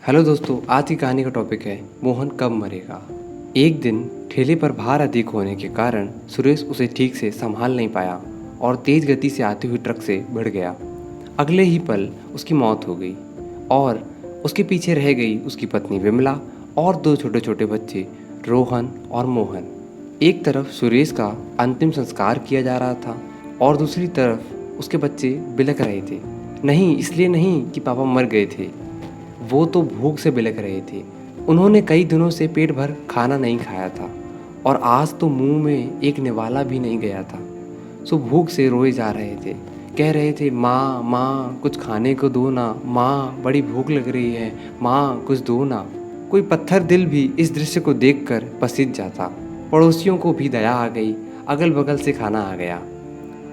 Hello दोस्तों, आज की कहानी का टॉपिक है मोहन कब मरेगा। एक दिन ठेले पर भार अधिक होने के कारण सुरेश उसे ठीक से संभाल नहीं पाया और तेज गति से आती हुई ट्रक से भिड़ गया। अगले ही पल उसकी मौत हो गई और उसके पीछे रह गई उसकी पत्नी विमला और दो छोटे छोटे बच्चे रोहन और मोहन। एक तरफ सुरेश का अंतिम संस्कार किया जा रहा था और दूसरी तरफ उसके बच्चे बिलख रहे थे। नहीं, इसलिए नहीं कि पापा मर गए थे, वो तो भूख से बिलख रहे थे। उन्होंने कई दिनों से पेट भर खाना नहीं खाया था और आज तो मुंह में एक निवाला भी नहीं गया था। सो भूख से रोए जा रहे थे, कह रहे थे, माँ माँ कुछ खाने को दो ना, माँ बड़ी भूख लग रही है, माँ कुछ दो ना। कोई पत्थर दिल भी इस दृश्य को देखकर पसीज जाता। पड़ोसियों को भी दया आ गई, अगल बगल से खाना आ गया।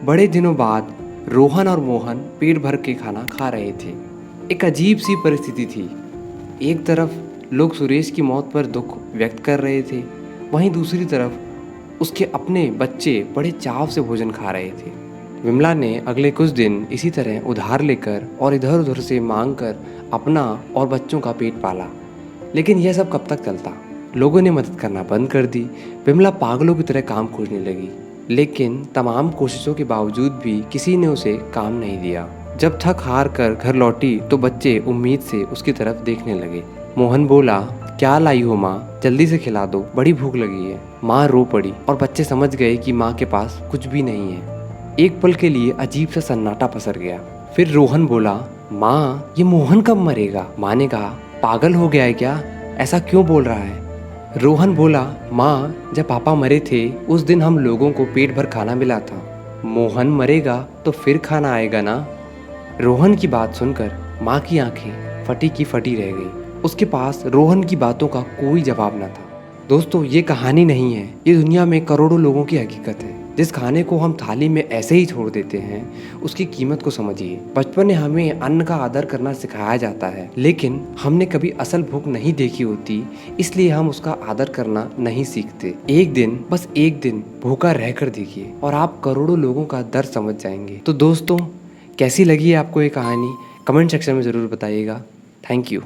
बड़े दिनों बाद रोहन और मोहन पेट भर के खाना खा रहे थे। एक अजीब सी परिस्थिति थी। एक तरफ लोग सुरेश की मौत पर दुख व्यक्त कर रहे थे, वहीं दूसरी तरफ उसके अपने बच्चे बड़े चाव से भोजन खा रहे थे। विमला ने अगले कुछ दिन इसी तरह उधार लेकर और इधर उधर से मांग कर अपना और बच्चों का पेट पाला। लेकिन यह सब कब तक चलता? लोगों ने मदद करना बंद कर दी। विमला पागलों की तरह काम खोजने लगी, लेकिन तमाम कोशिशों के बावजूद भी किसी ने उसे काम नहीं दिया। जब थक हार कर घर लौटी तो बच्चे उम्मीद से उसकी तरफ देखने लगे। मोहन बोला, क्या लाई हो माँ, जल्दी से खिला दो, बड़ी भूख लगी है। माँ रो पड़ी और बच्चे समझ गए कि माँ के पास कुछ भी नहीं है। एक पल के लिए अजीब सा सन्नाटा पसर गया। फिर रोहन बोला, माँ ये मोहन कब मरेगा? माँ ने कहा, पागल हो गया है क्या, ऐसा क्यों बोल रहा है? रोहन बोला, माँ जब पापा मरे थे उस दिन हम लोगों को पेट भर खाना मिला था। मोहन मरेगा तो फिर खाना आएगा ना। रोहन की बात सुनकर माँ की आंखें फटी की फटी रह गई। उसके पास रोहन की बातों का कोई जवाब न था। दोस्तों, ये कहानी नहीं है, ये दुनिया में करोड़ों लोगों की हकीकत है। जिस खाने को हम थाली में ऐसे ही छोड़ देते हैं, उसकी कीमत को समझिए। बचपन में हमें अन्न का आदर करना सिखाया जाता है, लेकिन हमने कभी असल भूख नहीं देखी होती, इसलिए हम उसका आदर करना नहीं सीखते। एक दिन, बस एक दिन भूखा रहकर देखिए और आप करोड़ों लोगों का दर्द समझ जाएंगे। तो दोस्तों, कैसी लगी है आपको ये कहानी? कमेंट सेक्शन में ज़रूर बताइएगा। Thank you.